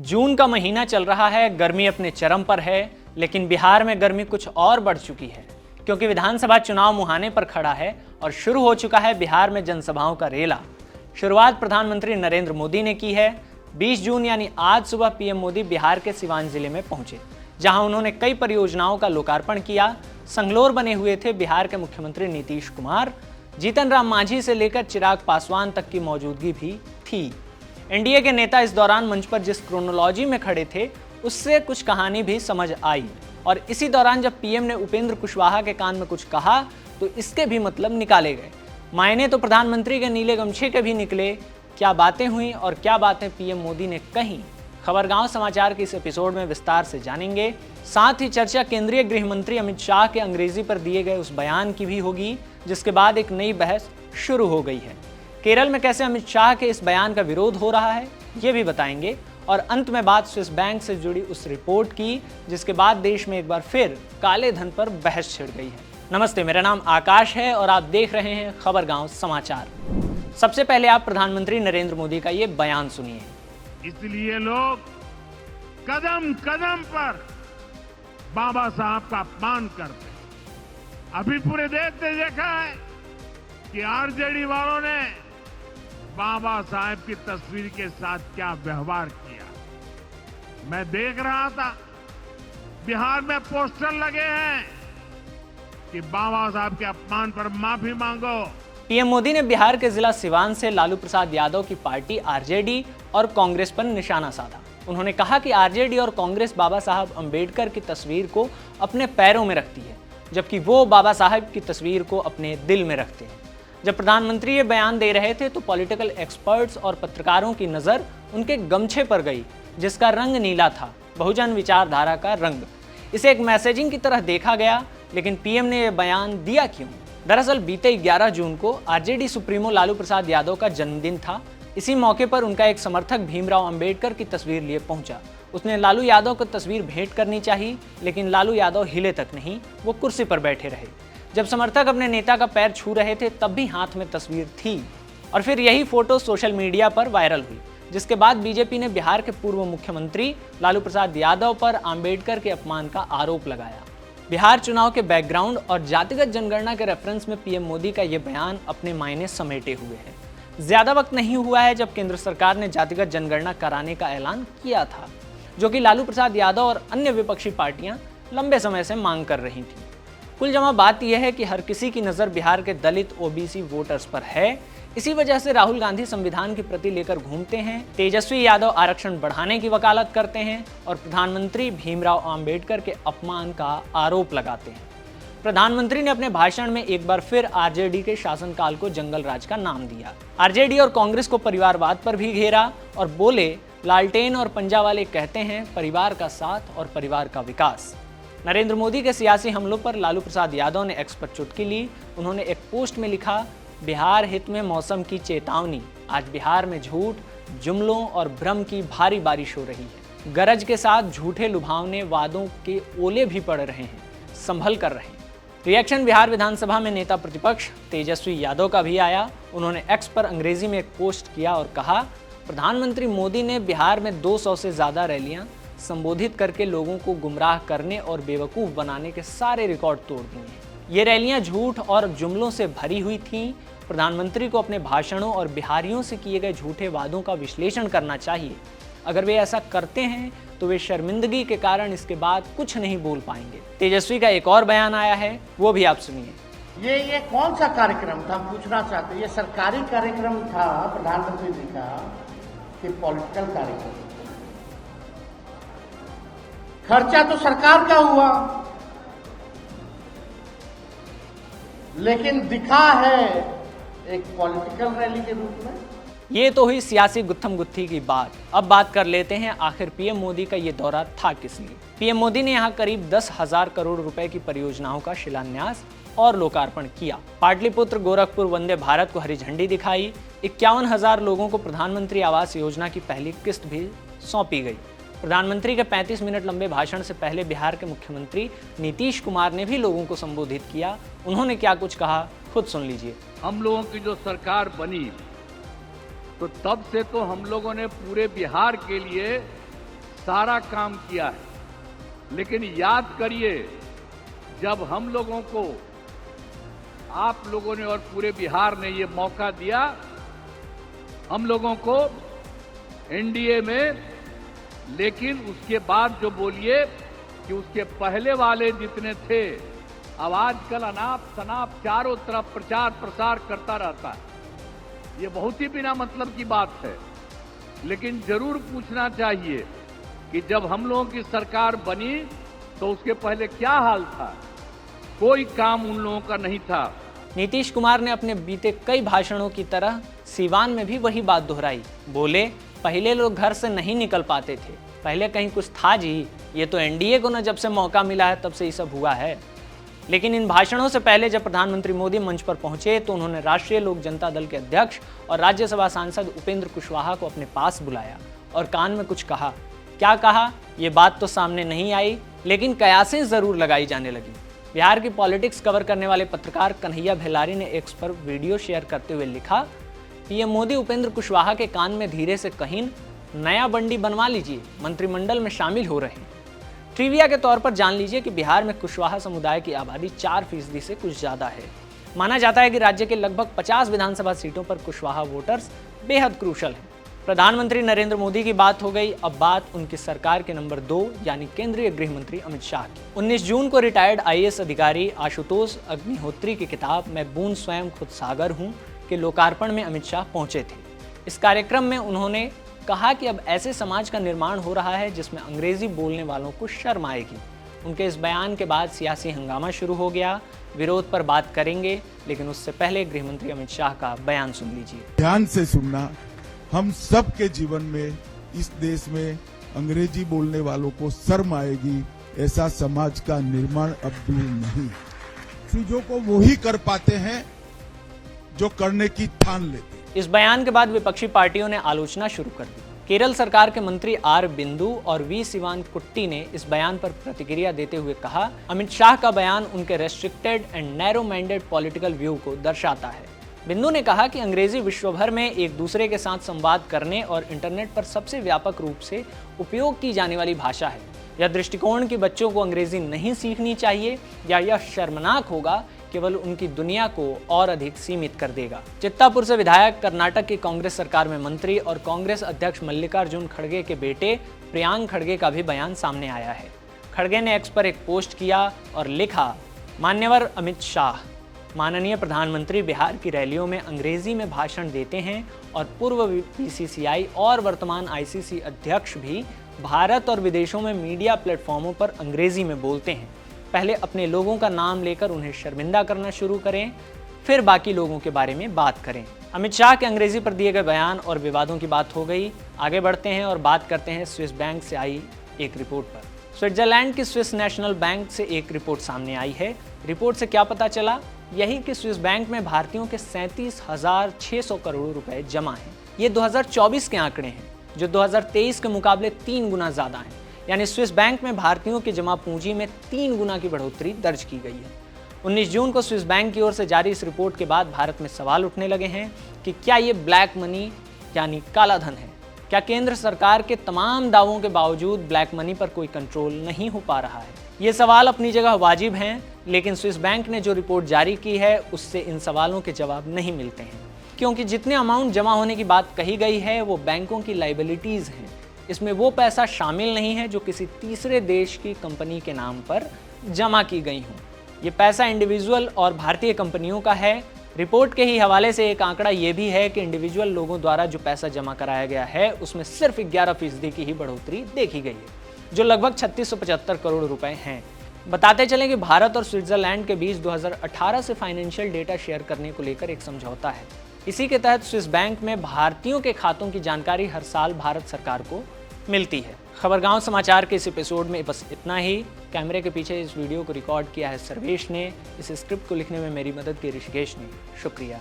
जून का महीना चल रहा है, गर्मी अपने चरम पर है, लेकिन बिहार में गर्मी कुछ और बढ़ चुकी है क्योंकि विधानसभा चुनाव मुहाने पर खड़ा है और शुरू हो चुका है बिहार में जनसभाओं का रेला। शुरुआत प्रधानमंत्री नरेंद्र मोदी ने की है। 20 जून यानी आज सुबह पीएम मोदी बिहार के सिवान जिले में पहुंचे, जहां उन्होंने कई परियोजनाओं का लोकार्पण किया। संगलोर बने हुए थे बिहार के मुख्यमंत्री नीतीश कुमार, जीतन राम मांझी से लेकर चिराग पासवान तक की मौजूदगी भी थी। एनडीए के नेता इस दौरान मंच पर जिस क्रोनोलॉजी में खड़े थे उससे कुछ कहानी भी समझ आई, और इसी दौरान जब पीएम ने उपेंद्र कुशवाहा के कान में कुछ कहा तो इसके भी मतलब निकाले गए। मायने तो प्रधानमंत्री के नीले गमछे के भी निकले। क्या बातें हुई और क्या बातें पीएम मोदी ने कही, खबरगांव समाचार के इस एपिसोड में विस्तार से जानेंगे। साथ ही चर्चा केंद्रीय गृह मंत्री अमित शाह के अंग्रेजी पर दिए गए उस बयान की भी होगी, जिसके बाद एक नई बहस शुरू हो गई है। केरल में कैसे अमित शाह के इस बयान का विरोध हो रहा है, ये भी बताएंगे। और अंत में बात स्विस बैंक से जुड़ी उस रिपोर्ट की, जिसके बाद देश में एक बार फिर काले धन पर बहस छिड़ गई है। नमस्ते, मेरा नाम आकाश है और आप देख रहे हैं खबरगांव समाचार। सबसे पहले आप प्रधानमंत्री नरेंद्र मोदी का ये बयान सुनिए। इसलिए लोग कदम कदम पर बाबा साहब का अपमान करते हैं। अभी पूरे देश ने देखा है कि आरजेडी वालों ने बाबा साहब की तस्वीर के साथ क्या व्यवहार किया। मैं देख रहा था बिहार में पोस्टर लगे हैं कि बाबा साहब के अपमान पर माफी मांगो। पीएम मोदी ने बिहार के जिला सिवान से लालू प्रसाद यादव की पार्टी आरजेडी और कांग्रेस पर निशाना साधा। उन्होंने कहा कि आरजेडी और कांग्रेस बाबा साहब अंबेडकर की तस्वीर को अपने पैरों में रखती है, जबकि वो बाबा साहब की तस्वीर को अपने दिल में रखते हैं। जब प्रधानमंत्री ये बयान दे रहे थे तो पॉलिटिकल एक्सपर्ट्स और पत्रकारों की नज़र उनके गमछे पर गई, जिसका रंग नीला था, बहुजन विचारधारा का रंग। इसे एक मैसेजिंग की तरह देखा गया, लेकिन पीएम ने यह बयान दिया क्यों? दरअसल बीते 11 जून को आरजेडी सुप्रीमो लालू प्रसाद यादव का जन्मदिन था। इसी मौके पर उनका एक समर्थक भीमराव अंबेडकर की तस्वीर लिए पहुंचा। उसने लालू यादव को तस्वीर भेंट करनी चाहिए, लेकिन लालू यादव हिले तक नहीं, वो कुर्सी पर बैठे रहे। जब समर्थक अपने नेता का पैर छू रहे थे तब भी हाथ में तस्वीर थी, और फिर यही फोटो सोशल मीडिया पर वायरल हुई, जिसके बाद बीजेपी ने बिहार के पूर्व मुख्यमंत्री लालू प्रसाद यादव पर अंबेडकर के अपमान का आरोप लगाया। बिहार चुनाव के बैकग्राउंड और जातिगत जनगणना के रेफरेंस में पीएम मोदी का ये बयान अपने मायने समेटे हुए है। ज्यादा वक्त नहीं हुआ है जब केंद्र सरकार ने जातिगत जनगणना कराने का ऐलान किया था, जो कि लालू प्रसाद यादव और अन्य विपक्षी पार्टियां लंबे समय से मांग कर रही थी। कुल जमा बात यह है कि हर किसी की नज़र बिहार के दलित ओबीसी वोटर्स पर है। इसी वजह से राहुल गांधी संविधान की प्रति लेकर घूमते हैं, तेजस्वी यादव आरक्षण बढ़ाने की वकालत करते हैं और प्रधानमंत्री भीमराव अंबेडकर के अपमान का आरोप लगाते हैं। प्रधानमंत्री ने अपने भाषण में एक बार फिर आरजेडी के शासनकाल को जंगल राज का नाम दिया। आरजेडी और कांग्रेस को परिवारवाद पर भी घेरा और बोले, लालटेन और पंजा वाले कहते हैं परिवार का साथ और परिवार का विकास। नरेंद्र मोदी के सियासी हमलों पर लालू प्रसाद यादव ने एक्स पर चुटकी ली। उन्होंने एक पोस्ट में लिखा, बिहार हित में मौसम की चेतावनी, आज बिहार में झूठ, जुमलों और भ्रम की भारी बारिश हो रही है। गरज के साथ झूठे लुभावने वादों के ओले भी पड़ रहे हैं, संभल कर रहे हैं। रिएक्शन बिहार विधानसभा में नेता प्रतिपक्ष तेजस्वी यादव का भी आया। उन्होंने एक्स पर अंग्रेजी में एक पोस्ट किया और कहा, प्रधानमंत्री मोदी ने बिहार में 200 से ज़्यादा रैलियां संबोधित करके लोगों को गुमराह करने और बेवकूफ़ बनाने के सारे रिकॉर्ड तोड़ दिए हैं। ये रैलियां झूठ और जुमलों से भरी हुई थीं। प्रधानमंत्री को अपने भाषणों और बिहारियों से किए गए झूठे वादों का विश्लेषण करना चाहिए। अगर वे ऐसा करते हैं तो वे शर्मिंदगी के कारण इसके बाद कुछ नहीं बोल पाएंगे। तेजस्वी का एक और बयान आया है, वो भी आप सुनिए। ये कौन सा कार्यक्रम था, हम पूछना चाहते हैं। ये सरकारी कार्यक्रम था प्रधानमंत्री जी का कि पॉलिटिकल कार्यक्रम? खर्चा तो सरकार का हुआ, लेकिन दिखा है एक पॉलिटिकल रैली के रूप में। ये तो हुई सियासी गुत्थम गुत्थी की बात। अब बात कर लेते हैं आखिर पीएम मोदी का ये दौरा था किस लिए। पीएम मोदी ने यहाँ करीब 10,000 करोड़ रुपए की परियोजनाओं का शिलान्यास और लोकार्पण किया। पाटलिपुत्र गोरखपुर वंदे भारत को हरी झंडी दिखाई। 51,000 लोगों को प्रधानमंत्री आवास योजना की पहली किस्त भी सौंपी गई। प्रधानमंत्री के 35 मिनट लंबे भाषण से पहले बिहार के मुख्यमंत्री नीतीश कुमार ने भी लोगों को संबोधित किया। उन्होंने क्या कुछ कहा, खुद सुन लीजिए। हम लोगों की जो सरकार बनी तो तब से तो हम लोगों ने पूरे बिहार के लिए सारा काम किया है। लेकिन याद करिए, जब हम लोगों को, आप लोगों ने और पूरे बिहार ने ये मौका दिया, हम लोगों को एनडीए में, लेकिन उसके बाद जो बोलिए कि उसके पहले वाले जितने थे, अब आजकल अनाप शनाप चारों तरफ प्रचार प्रसार करता रहता है। ये बहुत ही बिना मतलब की बात है। लेकिन जरूर पूछना चाहिए कि जब हम लोगों की सरकार बनी तो उसके पहले क्या हाल था। कोई काम उन लोगों का नहीं था। नीतीश कुमार ने अपने बीते कई भाषणों की तरह सीवान में भी वही बात दोहराई। बोले, पहले लोग घर से नहीं निकल पाते थे, पहले कहीं कुछ था जी, ये तो एनडीए को न जब से मौका मिला है तब से ये सब हुआ है। लेकिन इन भाषणों से पहले जब प्रधानमंत्री मोदी मंच पर पहुंचे तो उन्होंने राष्ट्रीय लोक जनता दल के अध्यक्ष और राज्यसभा सांसद उपेंद्र कुशवाहा को अपने पास बुलाया और कान में कुछ कहा। क्या कहा, ये बात तो सामने नहीं आई, लेकिन कयासें जरूर लगाई जाने लगी। बिहार की पॉलिटिक्स कवर करने वाले पत्रकार कन्हैया भेलारी ने एक्स पर वीडियो शेयर करते हुए लिखा कि ये मोदी उपेंद्र कुशवाहा के कान में धीरे से कहीं नया बंडी बनवा लीजिए, मंत्रिमंडल में शामिल हो रहे हैं। ट्रिविया के तौर पर जान लीजिए कि बिहार में कुशवाहा समुदाय की आबादी 4% से कुछ ज़्यादा है। माना जाता है कि राज्य के लगभग 50 विधानसभा सीटों पर कुशवाहा वोटर्स बेहद क्रूशल हैं। प्रधानमंत्री नरेंद्र मोदी की बात हो गई, अब बात उनकी सरकार के नंबर 2 यानी केंद्रीय गृह मंत्री अमित शाह की। 19 जून को रिटायर्ड आईएएस अधिकारी आशुतोष अग्निहोत्री की किताब मैं बूंद स्वयं खुद सागर हूँ के लोकार्पण में अमित शाह पहुंचे थे। इस कार्यक्रम में उन्होंने कहा कि अब ऐसे समाज का निर्माण हो रहा है जिसमें अंग्रेजी बोलने वालों को शर्म आएगी। उनके इस बयान के बाद सियासी हंगामा शुरू हो गया। विरोध पर बात करेंगे, लेकिन उससे पहले गृह मंत्री अमित शाह का बयान सुन लीजिए। ध्यान से सुनना, हम सब के जीवन में इस देश में अंग्रेजी बोलने वालों को शर्म आएगी, ऐसा समाज का निर्माण अब दूर नहीं। चीजों को वो ही कर पाते हैं जो करने की ठान लेते। इस बयान के बाद विपक्षी पार्टियों ने आलोचना शुरू कर दी। केरल सरकार के मंत्री आर बिंदु और वी सिवान कुट्टी ने इस बयान पर प्रतिक्रिया देते हुए कहा, अमित शाह का बयान उनके restricted and narrow minded political view को दर्शाता है। बिंदु ने कहा कि अंग्रेजी विश्व भर में एक दूसरे के साथ संवाद करने और इंटरनेट पर सबसे व्यापक रूप से उपयोग की जाने वाली भाषा है। यह दृष्टिकोण कि बच्चों को अंग्रेजी नहीं सीखनी चाहिए या यह शर्मनाक होगा केवल उनकी दुनिया को और अधिक सीमित कर देगा। चित्तापुर से विधायक, कर्नाटक की कांग्रेस सरकार में मंत्री और कांग्रेस अध्यक्ष मल्लिकार्जुन खड़गे के बेटे प्रियांक खड़गे का भी बयान सामने आया है। खड़गे ने एक्स पर एक पोस्ट किया और लिखा, मान्यवर अमित शाह, माननीय प्रधानमंत्री बिहार की रैलियों में अंग्रेजी में भाषण देते हैं और पूर्व बीसीसीआई और वर्तमान आईसीसी अध्यक्ष भी भारत और विदेशों में मीडिया प्लेटफॉर्मों पर अंग्रेजी में बोलते हैं। पहले अपने लोगों का नाम लेकर उन्हें शर्मिंदा करना शुरू करें, फिर बाकी लोगों के बारे में बात करें। अमित शाह के अंग्रेजी पर दिए गए बयान और विवादों की बात हो गई। आगे बढ़ते हैं और बात करते हैं स्विस बैंक से आई एक रिपोर्ट पर। स्विट्जरलैंड की स्विस नेशनल बैंक से एक रिपोर्ट सामने आई है। रिपोर्ट से क्या पता चला? यही कि स्विस बैंक में भारतीयों के 37,600 करोड़ रुपए जमा हैं। ये 2024 के आंकड़े हैं, जो 2023 के मुकाबले 3 गुना ज़्यादा हैं। यानी स्विस बैंक में भारतीयों की जमा पूंजी में 3 गुना की बढ़ोतरी दर्ज की गई है। 19 जून को स्विस बैंक की ओर से जारी इस रिपोर्ट के बाद भारत में सवाल उठने लगे हैं कि क्या ये ब्लैक मनी यानी काला धन है? क्या केंद्र सरकार के तमाम दावों के बावजूद ब्लैक मनी पर कोई कंट्रोल नहीं हो पा रहा है? ये सवाल अपनी जगह वाजिब हैं, लेकिन स्विस बैंक ने जो रिपोर्ट जारी की है उससे इन सवालों के जवाब नहीं मिलते हैं, क्योंकि जितने अमाउंट जमा होने की बात कही गई है वो बैंकों की लाइबिलिटीज़ हैं। इसमें वो पैसा शामिल नहीं है जो किसी तीसरे देश की कंपनी के नाम पर जमा की गई हों। ये पैसा इंडिविजुअल और भारतीय कंपनियों का है। रिपोर्ट के ही हवाले से एक आंकड़ा ये भी है कि इंडिविजुअल लोगों द्वारा जो पैसा जमा कराया गया है उसमें सिर्फ 11% की ही बढ़ोतरी देखी गई है, जो लगभग 3675 करोड़ रुपए हैं। बताते चलें कि भारत और स्विट्जरलैंड के बीच 2018 से फाइनेंशियल डेटा शेयर करने को लेकर एक समझौता है। इसी के तहत स्विस बैंक में भारतीयों के खातों की जानकारी हर साल भारत सरकार को मिलती है। खबरगांव समाचार के इस एपिसोड में बस इतना ही। कैमरे के पीछे इस वीडियो को रिकॉर्ड किया है सर्वेश ने, इस स्क्रिप्ट को लिखने में मेरी मदद की ऋषिकेश ने। शुक्रिया।